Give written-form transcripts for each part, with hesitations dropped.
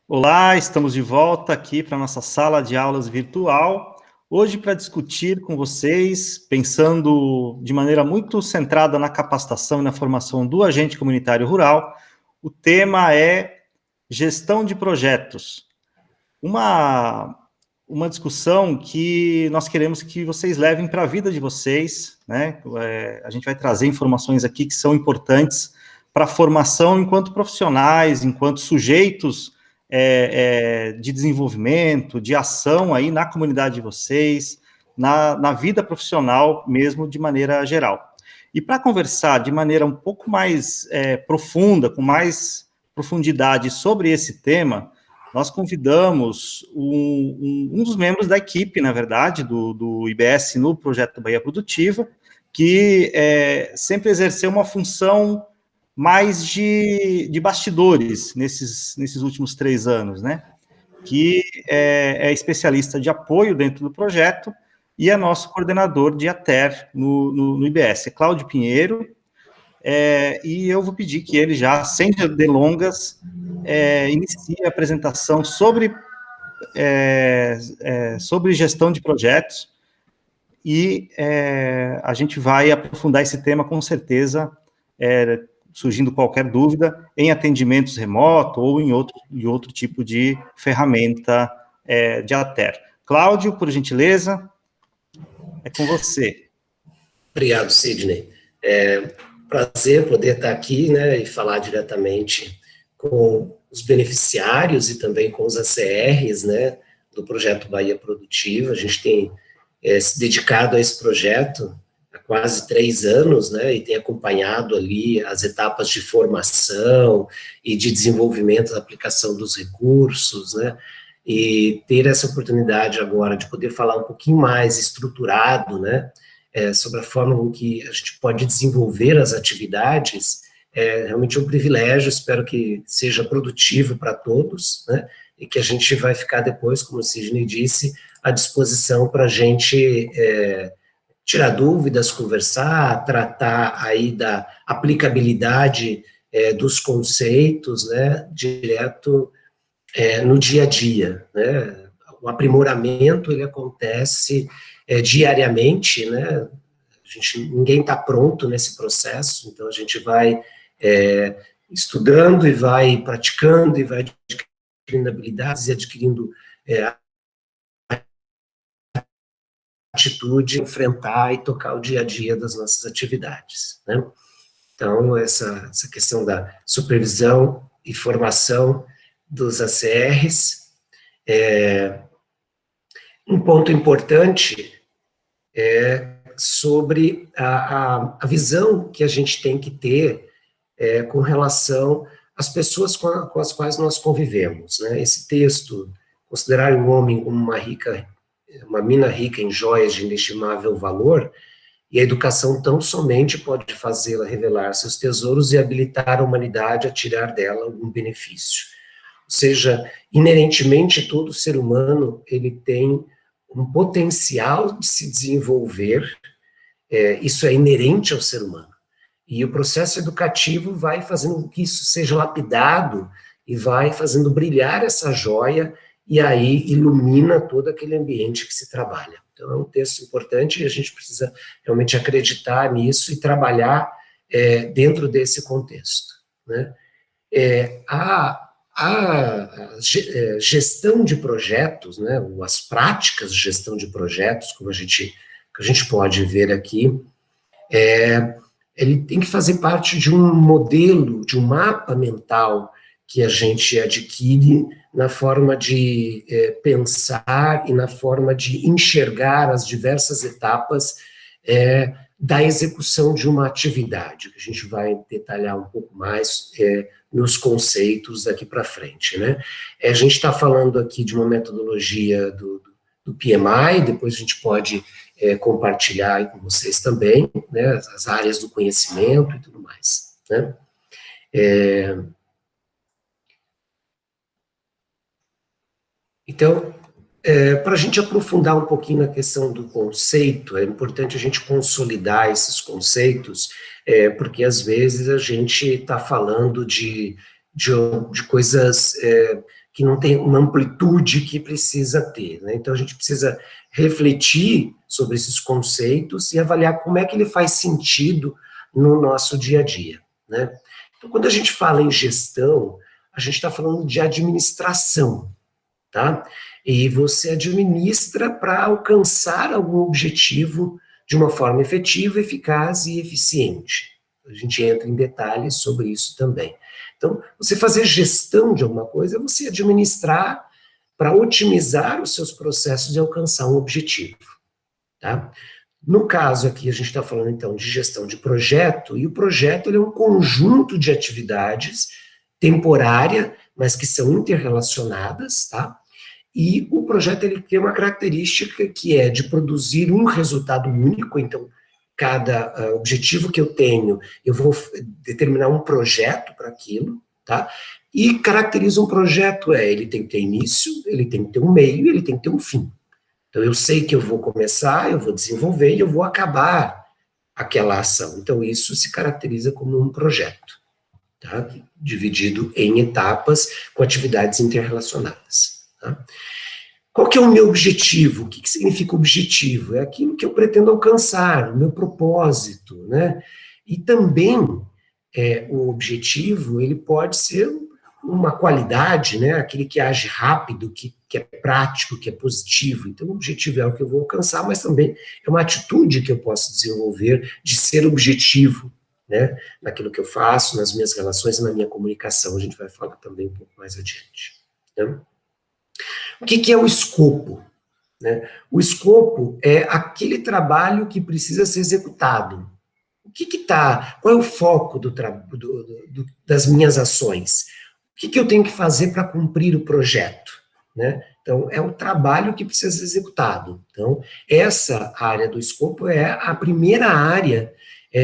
Olá, estamos de volta aqui para a nossa sala de aulas virtual, hoje para discutir com vocês, pensando de maneira muito centrada na capacitação e na formação do agente comunitário rural, o tema é gestão de projetos. Uma discussão que nós queremos que vocês levem para a vida de vocês, né? A gente vai trazer informações aqui que são importantes para a formação enquanto profissionais, enquanto sujeitos de desenvolvimento, de ação aí na comunidade de vocês, na vida profissional mesmo, de maneira geral. E para conversar de maneira um pouco mais profunda, com mais profundidade sobre esse tema, nós convidamos um dos membros da equipe, na verdade, do IBS no Projeto Bahia Produtiva, que sempre exerceu uma função mais de bastidores nesses últimos 3 anos, né? Que é especialista de apoio dentro do projeto e é nosso coordenador de ATER no IBS, é Cláudio Pinheiro, e eu vou pedir que ele já, sem delongas, inicie a apresentação sobre gestão de projetos, e a gente vai aprofundar esse tema com certeza, surgindo qualquer dúvida, em atendimentos remoto ou em outro tipo de ferramenta de ATER. Cláudio, por gentileza, é com você. Obrigado, Sidney. Prazer poder estar aqui, né, e falar diretamente com os beneficiários e também com os ACRs, né, do Projeto Bahia Produtiva. A gente tem se dedicado a esse projeto há quase 3 anos, né, e tem acompanhado ali as etapas de formação e de desenvolvimento da aplicação dos recursos, né, e ter essa oportunidade agora de poder falar um pouquinho mais estruturado, né, sobre a forma com que a gente pode desenvolver as atividades, é realmente um privilégio, espero que seja produtivo para todos, né, e que a gente vai ficar depois, como o Sidney disse, à disposição para a gente tirar dúvidas, conversar, tratar aí da aplicabilidade dos conceitos, né, direto no dia a dia, né. O aprimoramento, ele acontece diariamente, né, ninguém está pronto nesse processo, então a gente vai estudando e vai praticando e vai adquirindo habilidades e adquirindo atitude, enfrentar e tocar o dia a dia das nossas atividades, né. Então, essa questão da supervisão e formação dos ACRs, um ponto importante sobre a visão que a gente tem que ter com relação às pessoas com as quais nós convivemos, né? Esse texto, considerar o homem como uma mina rica em joias de inestimável valor, e a educação tão somente pode fazê-la revelar seus tesouros e habilitar a humanidade a tirar dela algum benefício. Ou seja, inerentemente todo ser humano, ele tem um potencial de se desenvolver, isso é inerente ao ser humano. E o processo educativo vai fazendo com que isso seja lapidado e vai fazendo brilhar essa joia e aí ilumina todo aquele ambiente que se trabalha. Então, é um texto importante e a gente precisa realmente acreditar nisso e trabalhar dentro desse contexto, né? A gestão de projetos, né, ou as práticas de gestão de projetos, como a gente pode ver aqui, ele tem que fazer parte de um modelo, de um mapa mental que a gente adquire na forma de pensar e na forma de enxergar as diversas etapas da execução de uma atividade, que a gente vai detalhar um pouco mais nos conceitos daqui para frente, né? A gente está falando aqui de uma metodologia do PMI, depois a gente pode compartilhar aí com vocês também, né, as áreas do conhecimento e tudo mais, né? Então, para a gente aprofundar um pouquinho na questão do conceito, é importante a gente consolidar esses conceitos, porque às vezes a gente está falando de coisas que não tem uma amplitude que precisa ter, né? Então, a gente precisa refletir sobre esses conceitos e avaliar como é que ele faz sentido no nosso dia a dia, né? Então, quando a gente fala em gestão, a gente está falando de administração, tá? E você administra para alcançar algum objetivo de uma forma efetiva, eficaz e eficiente. A gente entra em detalhes sobre isso também. Então, você fazer gestão de alguma coisa é você administrar para otimizar os seus processos e alcançar um objetivo, tá? No caso aqui, a gente está falando, então, de gestão de projeto, e o projeto ele é um conjunto de atividades temporária, mas que são interrelacionadas, tá? E o projeto ele tem uma característica que é de produzir um resultado único, então, cada objetivo que eu tenho, eu vou determinar um projeto para aquilo, tá? E caracteriza um projeto, ele tem que ter início, ele tem que ter um meio e ele tem que ter um fim. Então, eu sei que eu vou começar, eu vou desenvolver e eu vou acabar aquela ação. Então, isso se caracteriza como um projeto, tá? Dividido em etapas com atividades interrelacionadas, tá? Qual que é o meu objetivo? O que significa objetivo? É aquilo que eu pretendo alcançar, o meu propósito, né? E também, o objetivo, ele pode ser uma qualidade, né? Aquele que age rápido, que é prático, que é positivo. Então, o objetivo é o que eu vou alcançar, mas também é uma atitude que eu posso desenvolver de ser objetivo, né? Naquilo que eu faço, nas minhas relações e na minha comunicação. A gente vai falar também um pouco mais adiante, né? O que é o escopo, né? O escopo é aquele trabalho que precisa ser executado. O que está, qual é o foco das minhas ações? O que eu tenho que fazer para cumprir o projeto, né? Então, é o trabalho que precisa ser executado. Então, essa área do escopo é a primeira área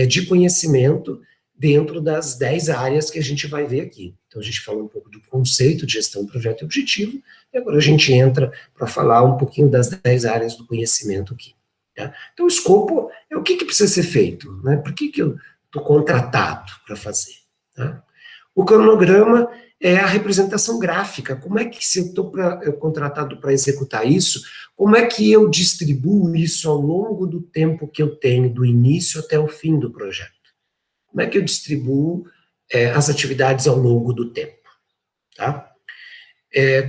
de conhecimento dentro das 10 áreas que a gente vai ver aqui. Então, a gente falou um pouco do conceito de gestão, projeto e objetivo, e agora a gente entra para falar um pouquinho das 10 áreas do conhecimento aqui. Tá? Então, o escopo é o que precisa ser feito, né? Por que eu estou contratado para fazer? Tá? O cronograma é a representação gráfica. Como é que, se eu estou contratado para executar isso, como é que eu distribuo isso ao longo do tempo que eu tenho, do início até o fim do projeto? Como é que eu distribuo as atividades ao longo do tempo? Tá?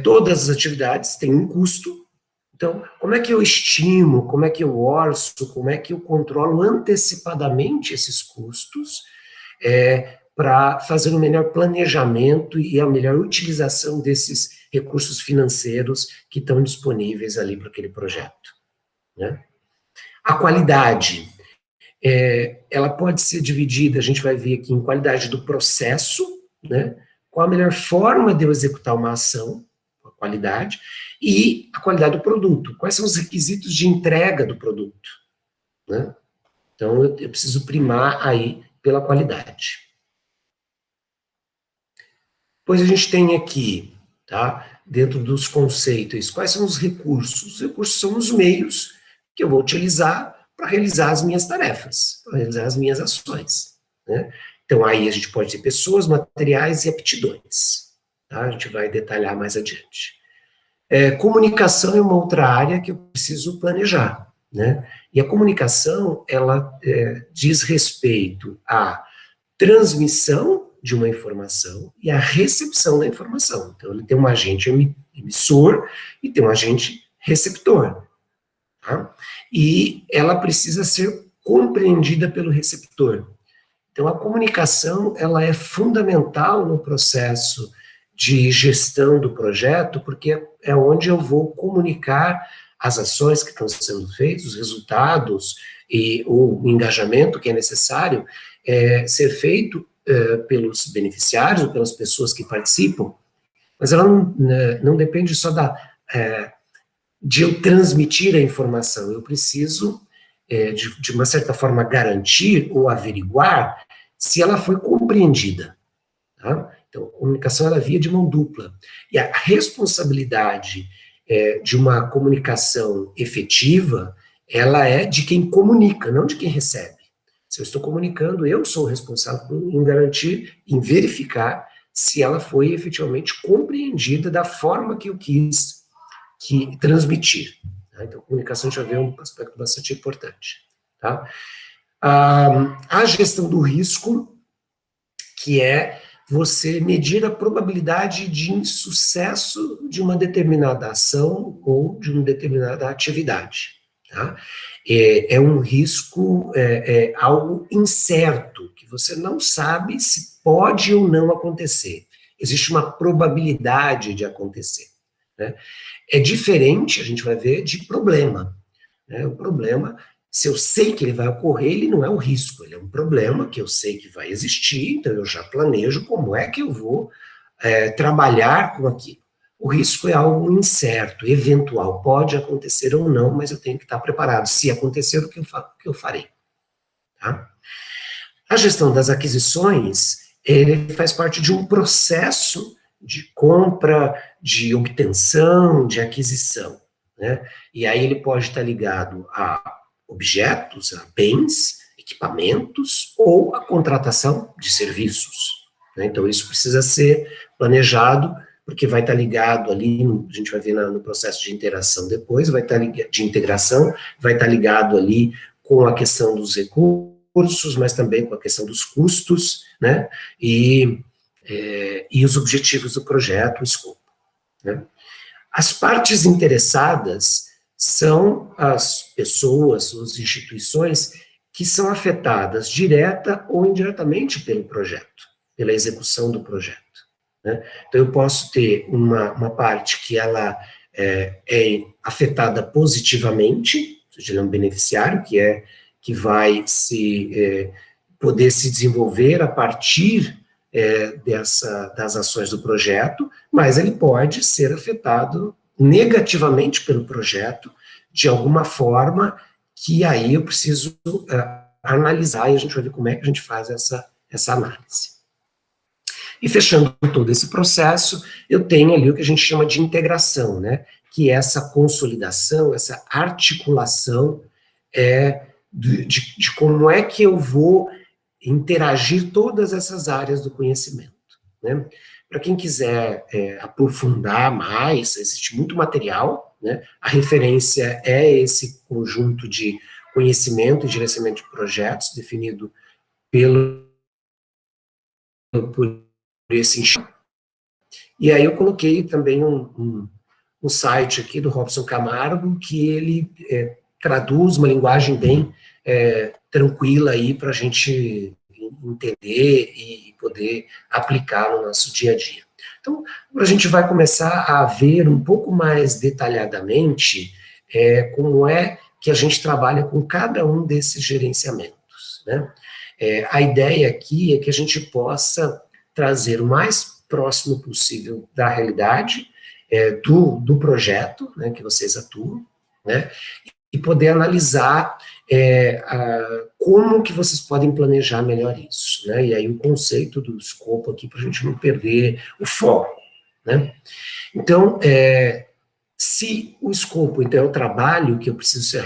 Todas as atividades têm um custo. Então, como é que eu estimo, como é que eu orço, como é que eu controlo antecipadamente esses custos para fazer um melhor planejamento e a melhor utilização desses recursos financeiros que estão disponíveis ali para aquele projeto, né? A qualidade, ela pode ser dividida, a gente vai ver aqui, em qualidade do processo, né? Qual a melhor forma de eu executar uma ação, a qualidade, e a qualidade do produto. Quais são os requisitos de entrega do produto, né? Então, eu preciso primar aí pela qualidade. Depois a gente tem aqui, tá, dentro dos conceitos, quais são os recursos? Os recursos são os meios que eu vou utilizar para realizar as minhas tarefas, para realizar as minhas ações, né? Então, aí a gente pode ter pessoas, materiais e aptidões, tá? A gente vai detalhar mais adiante. Comunicação é uma outra área que eu preciso planejar, né? E a comunicação, ela diz respeito à transmissão de uma informação e à recepção da informação. Então, ele tem um agente emissor e tem um agente receptor, tá? E ela precisa ser compreendida pelo receptor. Então, a comunicação, ela é fundamental no processo de gestão do projeto, porque é onde eu vou comunicar as ações que estão sendo feitas, os resultados e o engajamento que é necessário ser feito pelos beneficiários ou pelas pessoas que participam, mas ela não depende só de eu transmitir a informação, eu preciso, de uma certa forma, garantir ou averiguar se ela foi compreendida, tá? Então, a comunicação ela via de mão dupla, e a responsabilidade de uma comunicação efetiva, ela é de quem comunica, não de quem recebe. Se eu estou comunicando, eu sou o responsável em garantir, em verificar se ela foi efetivamente compreendida da forma que eu quis transmitir. Tá? Então, comunicação já vê um aspecto bastante importante. Tá? A gestão do risco, que é você medir a probabilidade de insucesso de uma determinada ação ou de uma determinada atividade. Tá? É um risco, algo incerto, que você não sabe se pode ou não acontecer. Existe uma probabilidade de acontecer. Né? É diferente, a gente vai ver, de problema. Né? O problema, se eu sei que ele vai ocorrer, ele não é um risco, ele é um problema que eu sei que vai existir, então eu já planejo como é que eu vou trabalhar com aquilo. O risco é algo incerto, eventual, pode acontecer ou não, mas eu tenho que estar preparado. Se acontecer, o que eu farei? Tá? A gestão das aquisições, ele faz parte de um processo de compra, de obtenção, de aquisição. Né? E aí ele pode estar ligado a objetos, a bens, equipamentos, ou a contratação de serviços. Né? Então, isso precisa ser planejado, porque vai estar ligado ali, a gente vai ver no processo de interação depois, vai estar ligado, de integração, vai estar ligado ali com a questão dos recursos, mas também com a questão dos custos, né, e os objetivos do projeto, o escopo. Né. As partes interessadas são as pessoas, as instituições que são afetadas direta ou indiretamente pelo projeto, pela execução do projeto. Né? Então, eu posso ter uma parte que ela é afetada positivamente, ou seja, ele é um beneficiário que vai poder se desenvolver a partir das ações do projeto, mas ele pode ser afetado negativamente pelo projeto, de alguma forma, que aí eu preciso analisar, e a gente vai ver como é que a gente faz essa análise. E fechando todo esse processo, eu tenho ali o que a gente chama de integração, né? Que é essa consolidação, essa articulação de como é que eu vou interagir todas essas áreas do conhecimento. Né? Para quem quiser aprofundar mais, existe muito material, né? A referência é esse conjunto de conhecimento e gerenciamento de projetos definido por esse instituto. E aí eu coloquei também um site aqui do Robson Camargo, que ele traduz uma linguagem bem tranquila aí para a gente entender e poder aplicar no nosso dia a dia. Então, a gente vai começar a ver um pouco mais detalhadamente como é que a gente trabalha com cada um desses gerenciamentos, né? A ideia aqui é que a gente possa trazer o mais próximo possível da realidade do projeto, né, que vocês atuam, né, e poder analisar como que vocês podem planejar melhor isso, né, e aí o conceito do escopo aqui, para a gente não perder o foco, né. Então, se o escopo, então, é o trabalho que eu preciso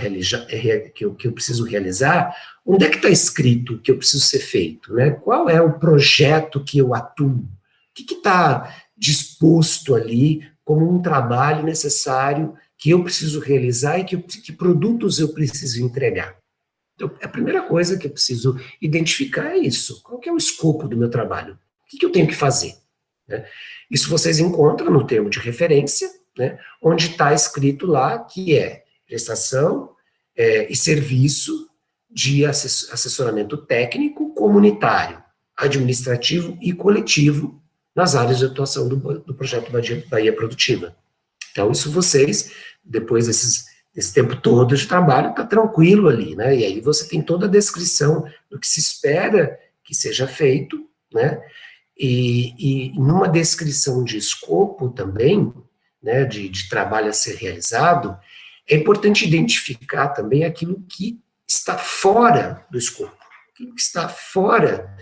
que eu preciso realizar, onde é que está escrito que eu preciso ser feito, né? Qual é o projeto que eu atuo? O que está disposto ali como um trabalho necessário que eu preciso realizar e que produtos eu preciso entregar? Então, a primeira coisa que eu preciso identificar é isso. Qual que é o escopo do meu trabalho? O que eu tenho que fazer? Né? Isso vocês encontram no termo de referência, né, onde está escrito lá que é prestação e serviço de assessoramento técnico, comunitário, administrativo e coletivo nas áreas de atuação do projeto Bahia Produtiva. Então, isso vocês, depois desse tempo todo de trabalho, está tranquilo ali, né? E aí você tem toda a descrição do que se espera que seja feito, né? E numa descrição de escopo também, né, de trabalho a ser realizado, é importante identificar também aquilo que está fora do escopo, aquilo que está fora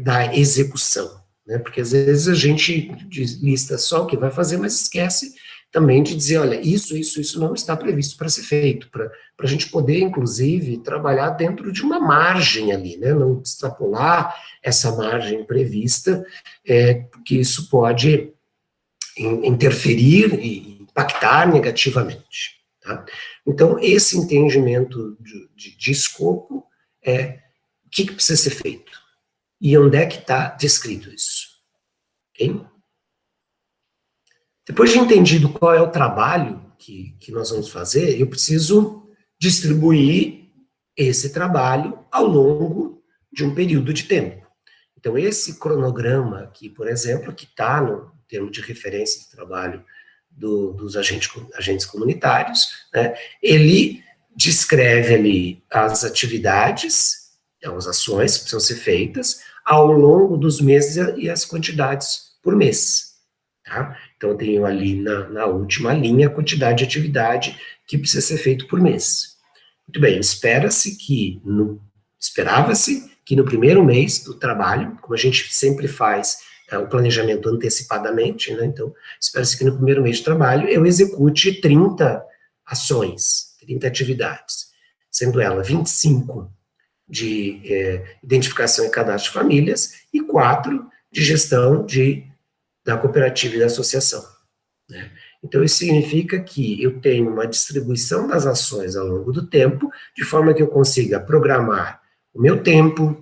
da execução, né, porque às vezes a gente lista só o que vai fazer, mas esquece também de dizer, olha, isso não está previsto para ser feito, para a gente poder, inclusive, trabalhar dentro de uma margem ali, né, não extrapolar essa margem prevista, porque isso pode interferir e impactar negativamente. Tá? Então, esse entendimento de escopo é o que precisa ser feito e onde é que está descrito isso. Okay? Depois de entendido qual é o trabalho que nós vamos fazer, eu preciso distribuir esse trabalho ao longo de um período de tempo. Então, esse cronograma aqui, por exemplo, que está no termo de referência de trabalho dos agentes comunitários, né, ele descreve ali as atividades, as ações que precisam ser feitas ao longo dos meses e as quantidades por mês. Tá? Então, eu tenho ali na última linha a quantidade de atividade que precisa ser feito por mês. Muito bem, esperava-se que no primeiro mês do trabalho, como a gente sempre faz o planejamento antecipadamente, né, então, espera-se que no primeiro mês de trabalho eu execute 30 ações, 30 atividades, sendo ela 25 de identificação e cadastro de famílias e 4 de gestão da cooperativa e da associação. Né? Então, isso significa que eu tenho uma distribuição das ações ao longo do tempo, de forma que eu consiga programar o meu tempo,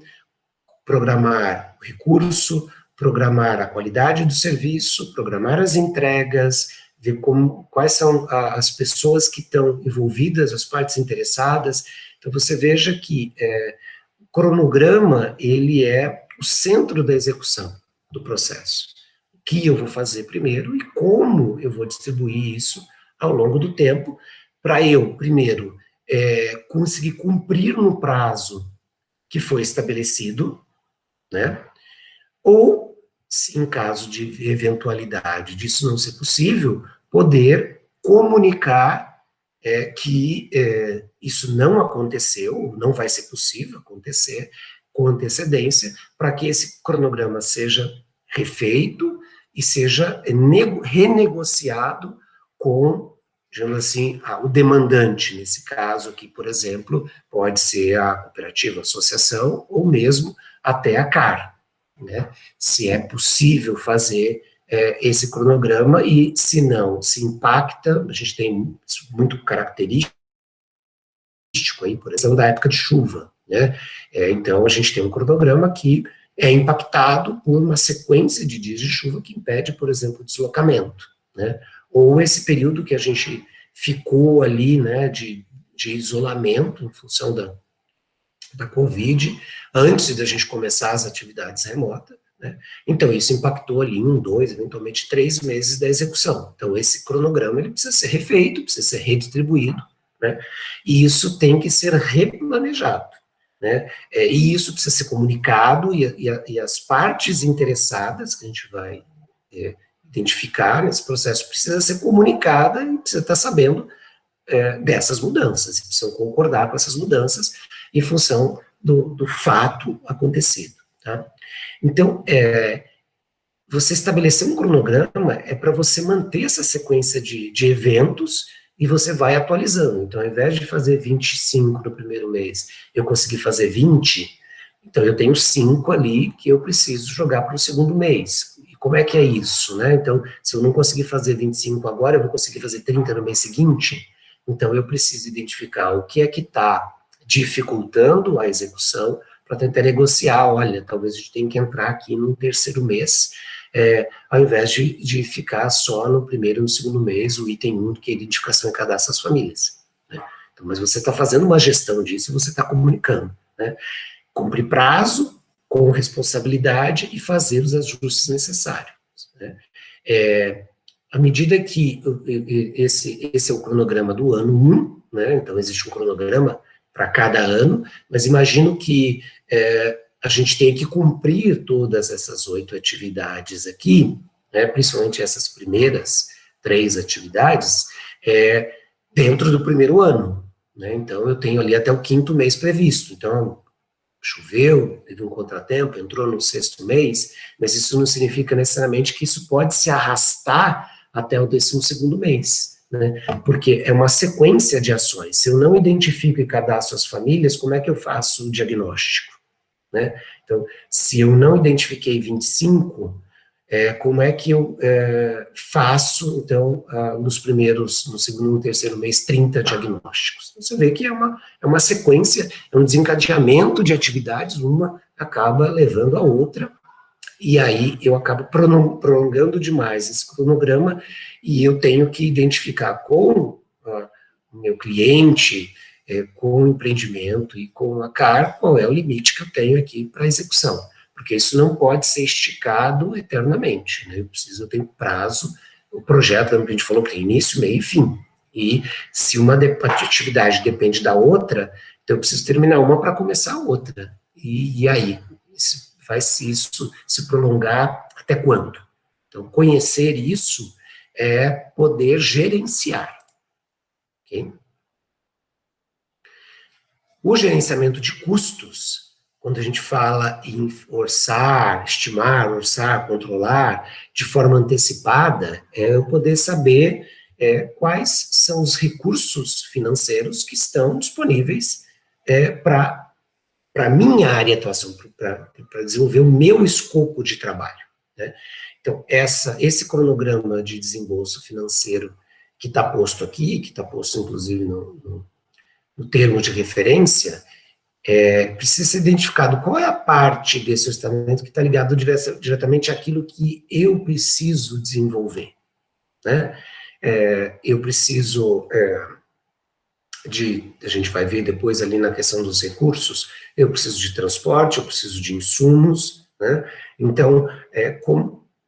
programar o recurso, programar a qualidade do serviço, programar as entregas, ver quais são as pessoas que estão envolvidas, as partes interessadas. Então, você veja que o cronograma, ele é o centro da execução do processo. O que eu vou fazer primeiro e como eu vou distribuir isso ao longo do tempo, para eu, primeiro, conseguir cumprir no prazo que foi estabelecido, né? Ou, se em caso de eventualidade disso não ser possível, poder comunicar que isso não aconteceu, não vai ser possível acontecer com antecedência, para que esse cronograma seja refeito e seja renegociado com, digamos assim, o demandante, nesse caso aqui, por exemplo, pode ser a cooperativa, a associação, ou mesmo até a CAR, né? Se é possível fazer esse cronograma e, se não, se impacta, a gente tem isso muito característico aí, por exemplo, da época de chuva, né? Então, a gente tem um cronograma que é impactado por uma sequência de dias de chuva que impede, por exemplo, o deslocamento, né? Ou esse período que a gente ficou ali, né, de isolamento em função da Covid, antes da gente começar as atividades remotas, né? Então, isso impactou ali 1, 2, eventualmente 3 meses da execução. Então, esse cronograma, ele precisa ser refeito, precisa ser redistribuído, né? E isso tem que ser replanejado, né? E isso precisa ser comunicado, e as partes interessadas, que a gente vai identificar nesse processo, precisa ser comunicada e precisa estar sabendo dessas mudanças, e precisam concordar com essas mudanças em função do fato acontecido. Tá? Então, você estabelecer um cronograma é para você manter essa sequência de eventos e você vai atualizando. Então, ao invés de fazer 25 no primeiro mês, eu consegui fazer 20, então eu tenho 5 ali que eu preciso jogar para o segundo mês. E como é que é isso, né? Então, se eu não conseguir fazer 25 agora, eu vou conseguir fazer 30 no mês seguinte? Então, eu preciso identificar o que é que está dificultando a execução para tentar negociar, olha, talvez a gente tenha que entrar aqui no terceiro mês, ao invés de ficar só no primeiro e no segundo mês, o item 1, que é identificação e cadastro das famílias. Né? Então, mas você está fazendo uma gestão disso e você está comunicando. Né? Cumprir prazo, com responsabilidade e fazer os ajustes necessários. Né? À medida que esse é o cronograma do ano 1, né? Então existe um cronograma para cada ano, mas imagino que a gente tem que cumprir todas essas 8 atividades aqui, né? Principalmente essas primeiras 3 atividades, dentro do primeiro ano, né? Então eu tenho ali até o 5º mês previsto, então choveu, teve um contratempo, entrou no 6º mês, mas isso não significa necessariamente que isso pode se arrastar até o 12º mês, né? Porque é uma sequência de ações. Se eu não identifico e cadastro as famílias, como é que eu faço o diagnóstico, né? Então, se eu não identifiquei 25, como é que eu faço, então, no segundo e no terceiro mês, 30 diagnósticos? Então, você vê que é uma sequência, é um desencadeamento de atividades, uma acaba levando a outra, e aí eu acabo prolongando demais esse cronograma, e eu tenho que identificar com o meu cliente, com o empreendimento e com a CAR, qual é o limite que eu tenho aqui para execução, porque isso não pode ser esticado eternamente, né? Eu tenho prazo, o projeto, a gente falou que tem início, meio e fim, e se uma atividade depende da outra, então eu preciso terminar uma para começar a outra, e aí, vai isso se prolongar até quando? Então, conhecer isso é poder gerenciar, ok? O gerenciamento de custos, quando a gente fala em orçar, controlar, de forma antecipada, é eu poder saber quais são os recursos financeiros que estão disponíveis para a minha área de atuação, para desenvolver o meu escopo de trabalho, né? Então, esse cronograma de desembolso financeiro que está posto aqui, que está posto, inclusive, no termo de referência, precisa ser identificado qual é a parte desse orçamento que está ligado diretamente àquilo que eu preciso desenvolver, né? Eu preciso a gente vai ver depois ali na questão dos recursos, eu preciso de transporte, eu preciso de insumos, né? Então,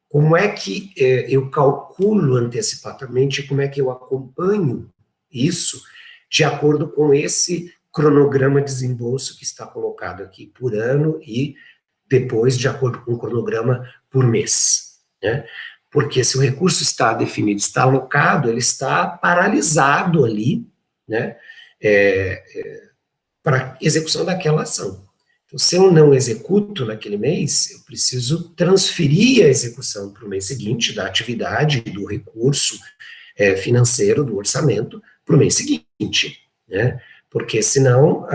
como é que eu calculo antecipadamente, como é que eu acompanho isso de acordo com esse cronograma de desembolso que está colocado aqui por ano e depois de acordo com o cronograma por mês, né? Porque se o recurso está definido, está alocado, ele está paralisado ali, né, para execução daquela ação. Então, se eu não executo naquele mês, eu preciso transferir a execução para o mês seguinte, da atividade, do recurso financeiro, do orçamento, para o mês seguinte, né, porque senão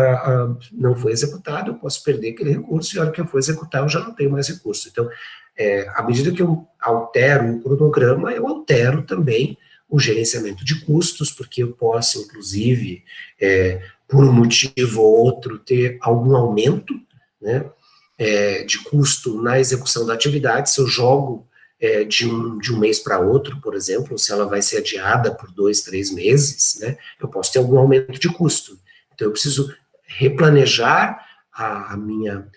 não foi executado, eu posso perder aquele recurso, e a hora que eu for executar, eu já não tenho mais recurso. Então, à medida que eu altero o cronograma, eu altero também o gerenciamento de custos, porque eu posso, inclusive, por um motivo ou outro, ter algum aumento, né, de custo na execução da atividade, se eu jogo de um mês para outro, por exemplo, se ela vai ser adiada por 2, 3 meses, né, eu posso ter algum aumento de custo. Então, eu preciso replanejar a minha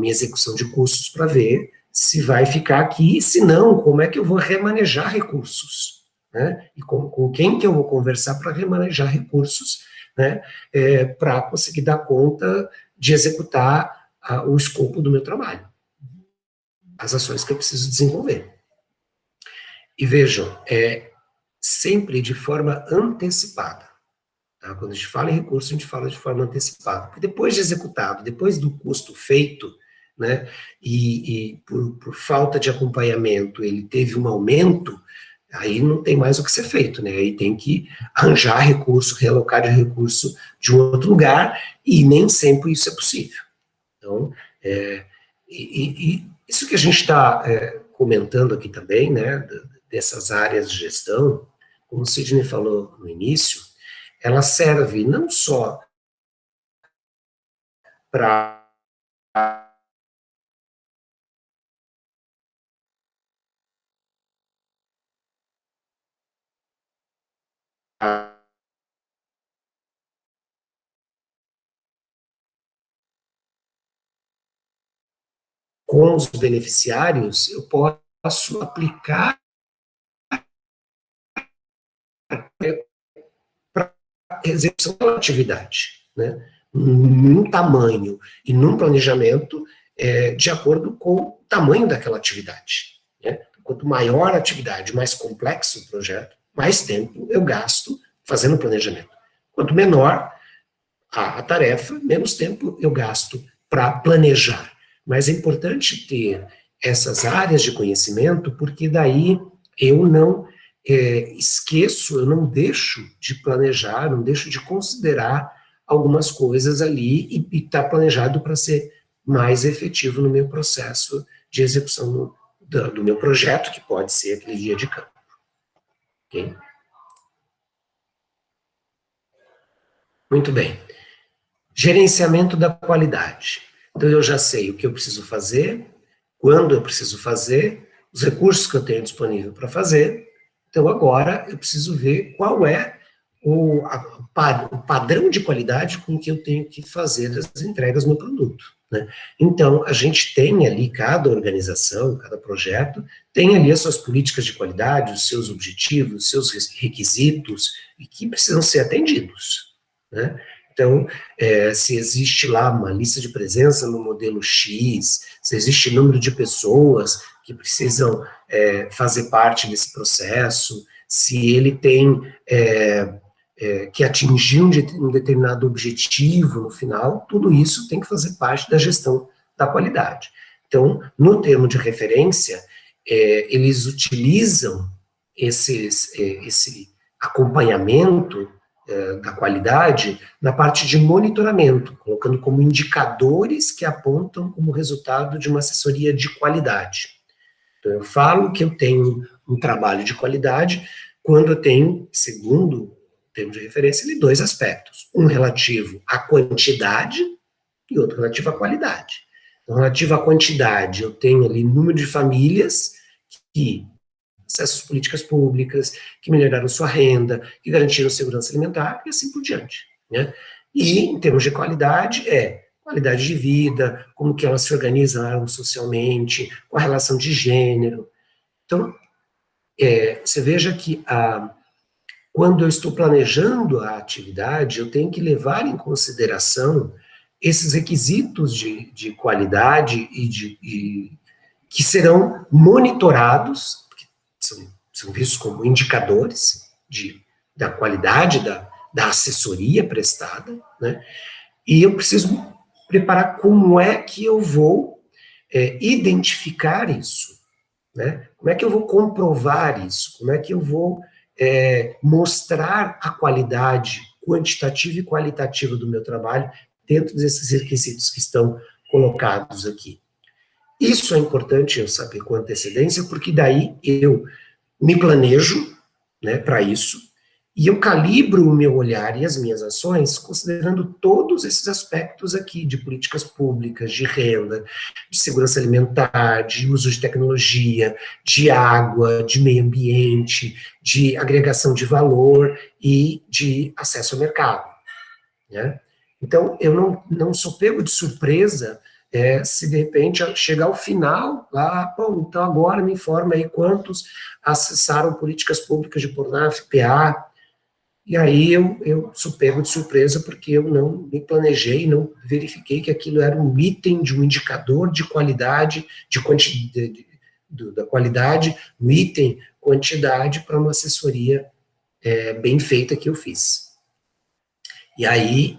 execução de custos para ver se vai ficar aqui, e se não, como é que eu vou remanejar recursos, né? E com quem que eu vou conversar para remanejar recursos, né? Para conseguir dar conta de executar o escopo do meu trabalho, as ações que eu preciso desenvolver. E vejam, sempre de forma antecipada. Tá? Quando a gente fala em recurso, a gente fala de forma antecipada. Porque depois de executado, depois do custo feito, né, e por falta de acompanhamento ele teve um aumento, aí não tem mais o que ser feito, né? Aí tem que arranjar recurso, realocar de recurso de um outro lugar, e nem sempre isso é possível. Então, isso que a gente está comentando aqui também, né, dessas áreas de gestão, como o Sidney falou no início, ela serve não só para com os beneficiários, eu posso aplicar para execução da atividade, né? Num tamanho e num planejamento de acordo com o tamanho daquela atividade, né? Quanto maior a atividade, mais complexo o projeto, mais tempo eu gasto fazendo planejamento. Quanto menor a tarefa, menos tempo eu gasto para planejar. Mas é importante ter essas áreas de conhecimento, porque daí eu não esqueço, eu não deixo de planejar, não deixo de considerar algumas coisas ali e está planejado para ser mais efetivo no meu processo de execução do meu projeto, que pode ser aquele dia de campo. Ok? Muito bem. Gerenciamento da qualidade. Então, eu já sei o que eu preciso fazer, quando eu preciso fazer, os recursos que eu tenho disponível para fazer. Então, agora, eu preciso ver qual é o padrão de qualidade com que eu tenho que fazer as entregas no produto, né? Então, a gente tem ali, cada organização, cada projeto, tem ali as suas políticas de qualidade, os seus objetivos, os seus requisitos, e que precisam ser atendidos, né? Então, se existe lá uma lista de presença no modelo X, se existe número de pessoas que precisam fazer parte desse processo, se ele tem que atingir um determinado objetivo no final, tudo isso tem que fazer parte da gestão da qualidade. Então, no termo de referência, eles utilizam esse acompanhamento da qualidade na parte de monitoramento, colocando como indicadores que apontam como resultado de uma assessoria de qualidade. Então, eu falo que eu tenho um trabalho de qualidade quando eu tenho, segundo o termo de referência, ali, dois aspectos. Um relativo à quantidade e outro relativo à qualidade. Então, relativo à quantidade, eu tenho ali número de famílias que acesso às políticas públicas, que melhoraram sua renda, que garantiram segurança alimentar, e assim por diante, né? E, em termos de qualidade, qualidade de vida, como que elas se organizaram socialmente, com a relação de gênero. Então, você veja que quando eu estou planejando a atividade, eu tenho que levar em consideração esses requisitos de qualidade que serão monitorados, são vistos como indicadores da qualidade da assessoria prestada, né? E eu preciso preparar como é que eu vou identificar isso, né? Como é que eu vou comprovar isso? Como é que eu vou mostrar a qualidade quantitativa e qualitativa do meu trabalho dentro desses requisitos que estão colocados aqui? Isso é importante eu saber com antecedência, porque daí eu me planejo, né, para isso, e eu calibro o meu olhar e as minhas ações considerando todos esses aspectos aqui de políticas públicas, de renda, de segurança alimentar, de uso de tecnologia, de água, de meio ambiente, de agregação de valor e de acesso ao mercado, né? Então, eu não sou pego de surpresa se de repente chegar ao final, lá, bom, então agora me informa aí quantos acessaram políticas públicas de Pornaf, PA, e aí eu sou pego de surpresa porque eu não me planejei, não verifiquei que aquilo era um item de um indicador de qualidade, da qualidade, um item quantidade para uma assessoria bem feita que eu fiz. E aí,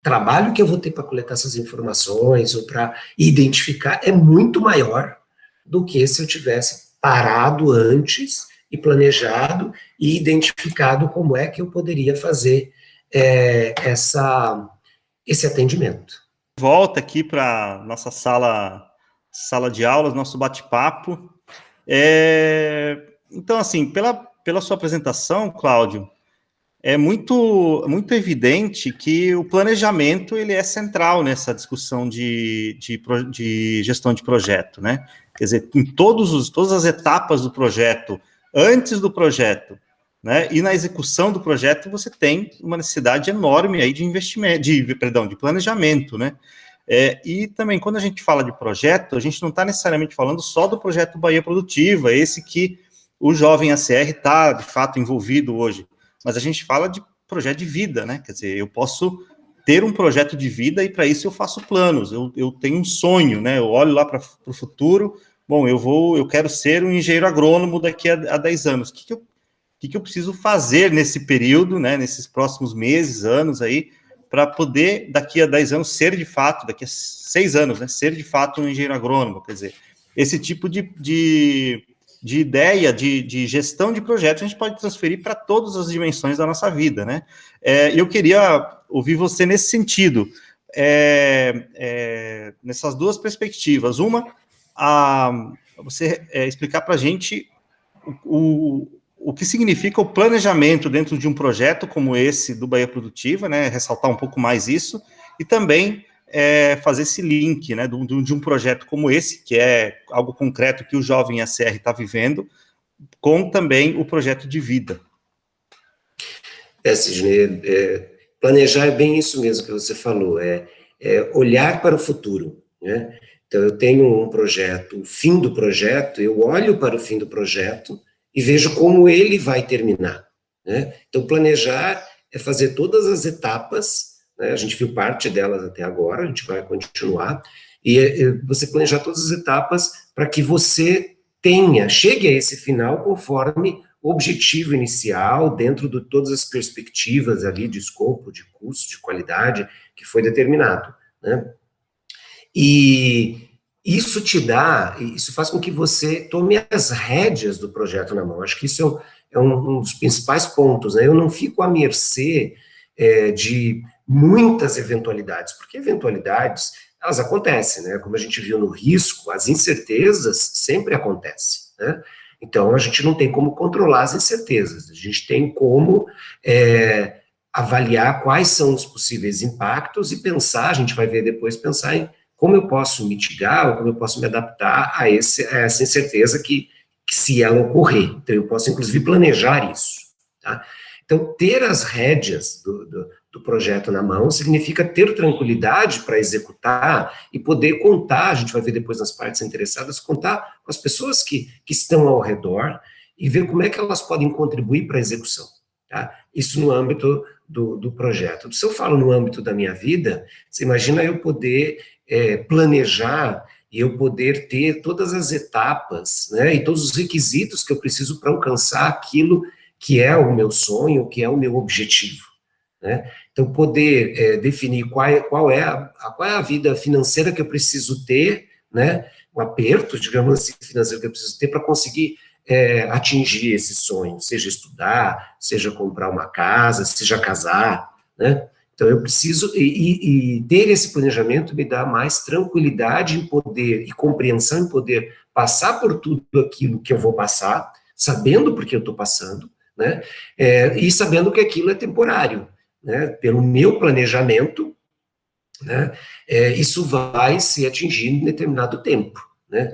trabalho que eu vou ter para coletar essas informações ou para identificar é muito maior do que se eu tivesse parado antes e planejado e identificado como é que eu poderia fazer esse atendimento. Volta aqui para nossa sala de aulas, nosso bate-papo. Então, assim, pela sua apresentação, Cláudio, é muito evidente que o planejamento ele é central nessa discussão de gestão de projeto, né? Quer dizer, em todas as etapas do projeto, antes do projeto, né? E na execução do projeto, você tem uma necessidade enorme aí de investimento, de planejamento, né? E também, quando a gente fala de projeto, a gente não está necessariamente falando só do projeto Bahia Produtiva, esse que o jovem ACR está, de fato, envolvido hoje. Mas a gente fala de projeto de vida, né? Quer dizer, eu posso ter um projeto de vida e para isso eu faço planos, eu tenho um sonho, né? Eu olho lá para o futuro, bom, eu quero ser um engenheiro agrônomo daqui a 10 anos. O que eu preciso fazer nesse período, né? Nesses próximos meses, anos aí, para poder, daqui a 10 anos, ser de fato, daqui a 6 anos, né? Ser de fato um engenheiro agrônomo, quer dizer, esse tipo de de ideia, de gestão de projetos, a gente pode transferir para todas as dimensões da nossa vida, né? Eu queria ouvir você nesse sentido, nessas duas perspectivas. Uma, você explicar para a gente o que significa o planejamento dentro de um projeto como esse do Bahia Produtiva, né? Ressaltar um pouco mais isso, e também fazer esse link, né, de um projeto como esse, que é algo concreto que o jovem ACR está vivendo, com também o projeto de vida. Sidney, planejar é bem isso mesmo que você falou, olhar para o futuro, né? Então, eu tenho um projeto, o fim do projeto, eu olho para o fim do projeto e vejo como ele vai terminar, né? Então, planejar é fazer todas as etapas, né? A gente viu parte delas até agora, a gente vai continuar, e você planejar todas as etapas para que você chegue a esse final conforme o objetivo inicial, dentro de todas as perspectivas ali de escopo, de custo, de qualidade, que foi determinado, né? E isso faz com que você tome as rédeas do projeto na mão. Acho que isso é um dos principais pontos, né? Eu não fico à mercê de muitas eventualidades, porque eventualidades, elas acontecem, né? Como a gente viu no risco, as incertezas sempre acontecem, né? Então, a gente não tem como controlar as incertezas, a gente tem como avaliar quais são os possíveis impactos e pensar, a gente vai ver depois, pensar em como eu posso mitigar, ou como eu posso me adaptar a essa incerteza que se ela ocorrer. Então, eu posso, inclusive, planejar isso, tá? Então, ter as rédeas do projeto na mão significa ter tranquilidade para executar e poder contar, a gente vai ver depois nas partes interessadas, contar com as pessoas que estão ao redor e ver como é que elas podem contribuir para a execução, tá? Isso no âmbito do projeto. Se eu falo no âmbito da minha vida, você imagina eu poder planejar e eu poder ter todas as etapas, né, e todos os requisitos que eu preciso para alcançar aquilo que é o meu sonho, que é o meu objetivo, né? Então, poder definir qual é a vida financeira que eu preciso ter, né, o aperto, digamos assim, financeiro que eu preciso ter para conseguir atingir esse sonho, seja estudar, seja comprar uma casa, seja casar, né? Então, eu preciso, e ter esse planejamento me dá mais tranquilidade em poder, e compreensão em poder passar por tudo aquilo que eu vou passar, sabendo por que eu estou passando, né? E sabendo que aquilo é temporário, né? Pelo meu planejamento, né? Isso vai se atingir em determinado tempo, né?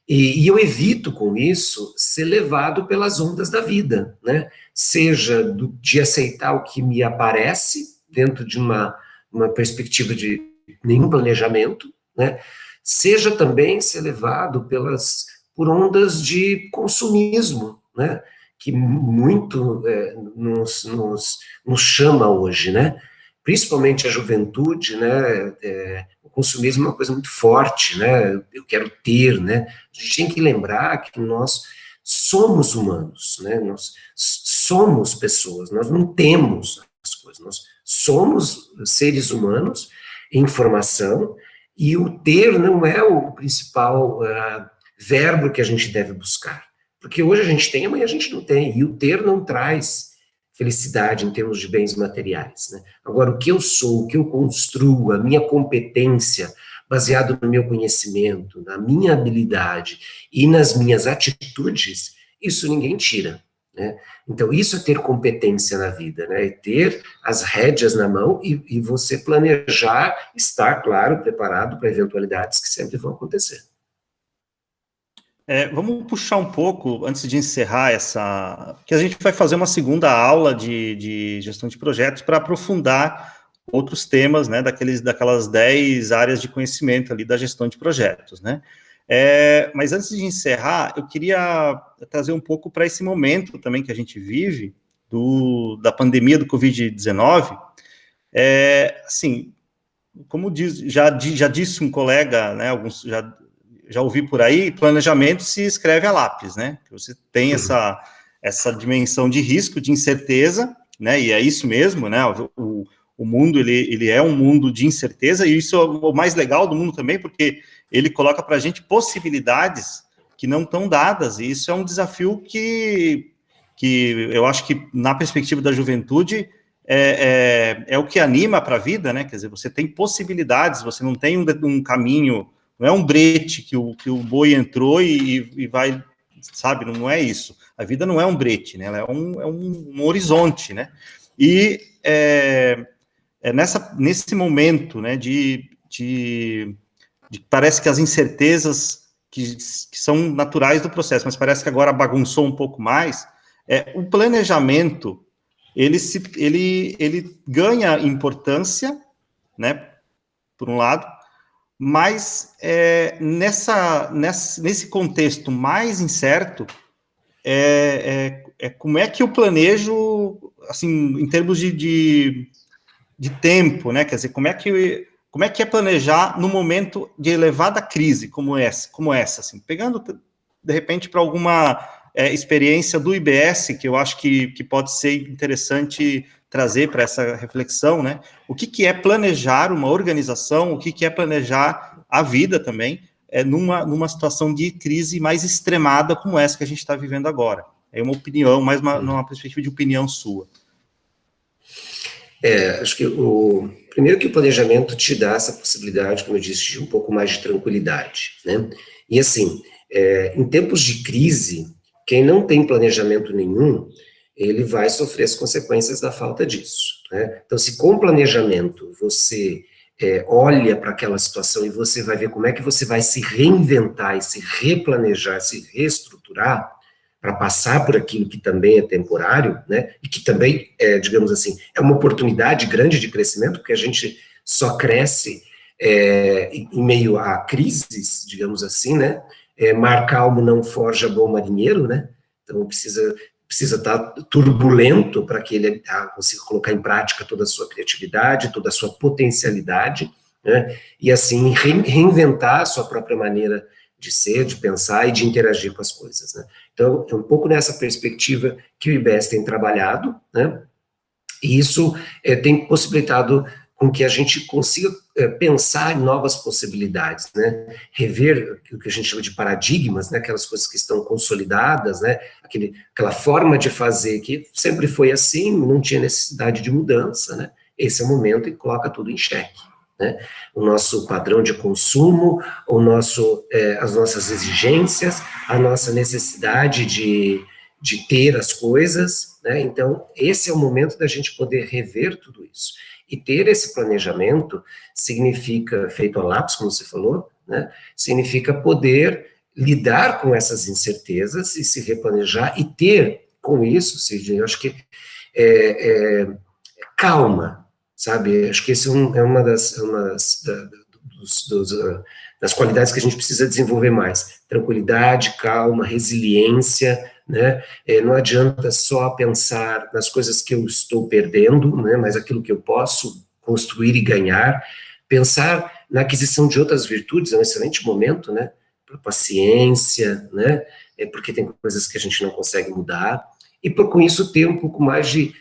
E eu evito, com isso, ser levado pelas ondas da vida, né? Seja de aceitar o que me aparece, dentro de uma perspectiva de nenhum planejamento, né? Seja também ser levado por ondas de consumismo, né? Que muito nos chama hoje, né? Principalmente a juventude, né? O consumismo é uma coisa muito forte, né? Eu quero ter, né? A gente tem que lembrar que nós somos humanos, né? Nós somos pessoas, nós não temos as coisas, nós somos seres humanos em formação, e o ter não é o principal verbo que a gente deve buscar, porque hoje a gente tem, amanhã a gente não tem, e o ter não traz felicidade em termos de bens materiais, né? Agora, o que eu sou, o que eu construo, a minha competência, baseado no meu conhecimento, na minha habilidade e nas minhas atitudes, isso ninguém tira, né? Então, isso é ter competência na vida, né? É ter as rédeas na mão e você planejar, estar, claro, preparado para eventualidades que sempre vão acontecer. Vamos puxar um pouco, antes de encerrar que a gente vai fazer uma segunda aula de gestão de projetos para aprofundar outros temas, né, daquelas 10 áreas de conhecimento ali da gestão de projetos, né? Mas antes de encerrar, eu queria trazer um pouco para esse momento também que a gente vive, da pandemia do Covid-19. Assim, como já disse um colega, né, alguns já ouvi por aí, planejamento se escreve a lápis, né? Você tem essa dimensão de risco, de incerteza, né? E é isso mesmo, né? O mundo, ele é um mundo de incerteza, e isso é o mais legal do mundo também, porque ele coloca para a gente possibilidades que não estão dadas, e isso é um desafio que eu acho que, na perspectiva da juventude, é o que anima para a vida, né? Quer dizer, você tem possibilidades, você não tem um caminho, não é um brete que o boi entrou e vai, sabe? Não é isso. A vida não é um brete, né? Ela é um horizonte, né? E nesse momento, né, parece que as incertezas que são naturais do processo, mas parece que agora bagunçou um pouco mais, o planejamento, ele ganha importância, né, por um lado, mas nesse contexto mais incerto, como é que eu planejo, assim, em termos de tempo, né? Quer dizer, como é que é planejar no momento de elevada crise como essa, assim, pegando de repente para alguma experiência do IBS, que eu acho que pode ser interessante trazer para essa reflexão, né? O que é planejar uma organização, o que é planejar a vida também, numa situação de crise mais extremada como essa que a gente está vivendo agora. É uma opinião, mais numa perspectiva de opinião sua. Acho que primeiro que o planejamento te dá essa possibilidade, como eu disse, de um pouco mais de tranquilidade, né? E assim, em tempos de crise, quem não tem planejamento nenhum, ele vai sofrer as consequências da falta disso, né? Então, se com planejamento você olha para aquela situação e você vai ver como é que você vai se reinventar e se replanejar, se reestruturar, para passar por aquilo que também é temporário, né, e que também, digamos assim, é uma oportunidade grande de crescimento, porque a gente só cresce em meio a crises, digamos assim, né, mar calmo não forja bom marinheiro, né, então precisa estar turbulento para que ele consiga colocar em prática toda a sua criatividade, toda a sua potencialidade, né, e assim reinventar a sua própria maneira de ser, de pensar e de interagir com as coisas, né. Então, é um pouco nessa perspectiva que o IBS tem trabalhado, né, e isso tem possibilitado com que a gente consiga pensar em novas possibilidades, né, rever o que a gente chama de paradigmas, né, aquelas coisas que estão consolidadas, né, aquela forma de fazer que sempre foi assim, não tinha necessidade de mudança, né, esse é o momento em que coloca tudo em xeque. Né, o nosso padrão de consumo, as nossas exigências, a nossa necessidade de ter as coisas, né, então esse é o momento da gente poder rever tudo isso. E ter esse planejamento significa, feito a lápis, como você falou, né, significa poder lidar com essas incertezas e se replanejar e ter com isso, Sidney, eu acho que calma, sabe? Acho que esse é uma das qualidades que a gente precisa desenvolver mais. Tranquilidade, calma, resiliência, né? Não adianta só pensar nas coisas que eu estou perdendo, né? Mas aquilo que eu posso construir e ganhar. Pensar na aquisição de outras virtudes é um excelente momento, né? Para paciência, né? Porque tem coisas que a gente não consegue mudar. E com isso ter um pouco mais de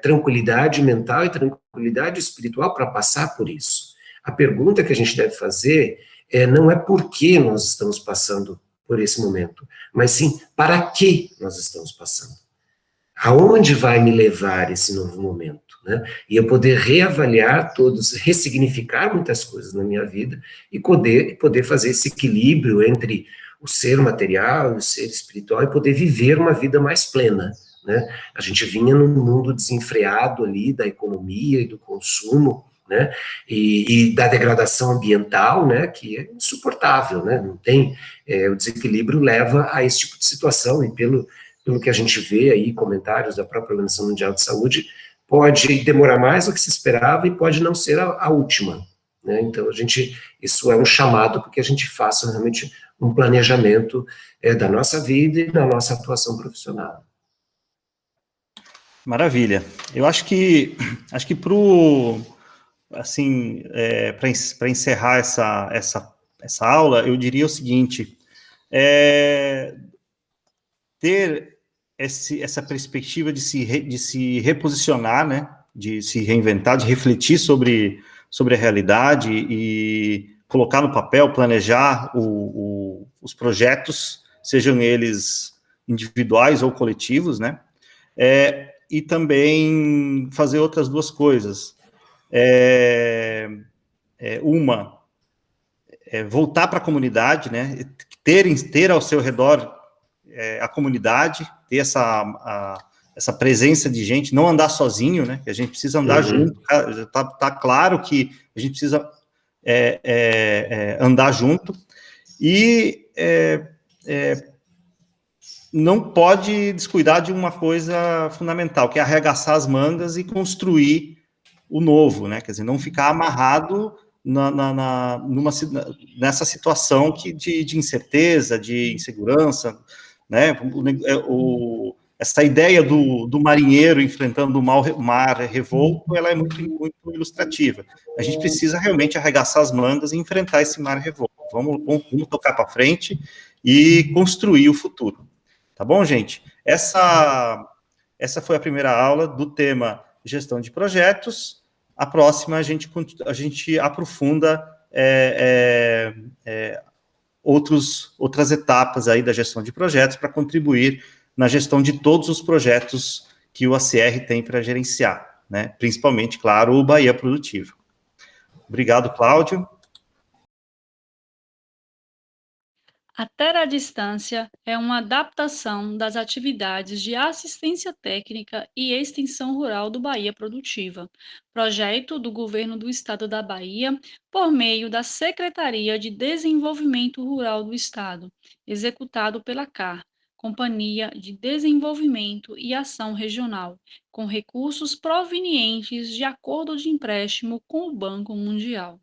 tranquilidade mental e tranquilidade espiritual para passar por isso. A pergunta que a gente deve fazer não é por que nós estamos passando por esse momento, mas sim para que nós estamos passando. Aonde vai me levar esse novo momento, né? E eu poder reavaliar ressignificar muitas coisas na minha vida e poder fazer esse equilíbrio entre o ser material e o ser espiritual e poder viver uma vida mais plena. Né? A gente vinha num mundo desenfreado ali da economia e do consumo, né? E da degradação ambiental, né? Que é insuportável, né? Não tem, o desequilíbrio leva a esse tipo de situação e pelo que a gente vê aí, comentários da própria Organização Mundial de Saúde, pode demorar mais do que se esperava e pode não ser a última, né? Então isso é um chamado para que a gente faça realmente um planejamento da nossa vida e da nossa atuação profissional. Maravilha. Eu acho que para encerrar essa aula, eu diria o seguinte: ter essa perspectiva de se reposicionar, né, de se reinventar, de refletir sobre a realidade e colocar no papel, planejar os projetos, sejam eles individuais ou coletivos, né? E também fazer outras duas coisas. Voltar para a comunidade, né? Ter ao seu redor a comunidade, ter essa presença de gente, não andar sozinho, né? Que a gente precisa andar junto. Tá claro que a gente precisa andar junto e não pode descuidar de uma coisa fundamental, que é arregaçar as mangas e construir o novo, né? Quer dizer, não ficar amarrado nessa situação de incerteza, de insegurança, né? Essa ideia do marinheiro enfrentando o mar revolto, ela é muito, muito ilustrativa. A gente precisa realmente arregaçar as mangas e enfrentar esse mar revolto. Vamos tocar para frente e construir o futuro. Tá bom, gente? Essa foi a primeira aula do tema gestão de projetos. A próxima a gente aprofunda outras etapas aí da gestão de projetos para contribuir na gestão de todos os projetos que o ACR tem para gerenciar, né? Principalmente, claro, o Bahia Produtivo. Obrigado, Cláudio. A Terra à Distância é uma adaptação das atividades de assistência técnica e extensão rural do Bahia Produtiva, projeto do Governo do Estado da Bahia por meio da Secretaria de Desenvolvimento Rural do Estado, executado pela CAR, Companhia de Desenvolvimento e Ação Regional, com recursos provenientes de acordo de empréstimo com o Banco Mundial.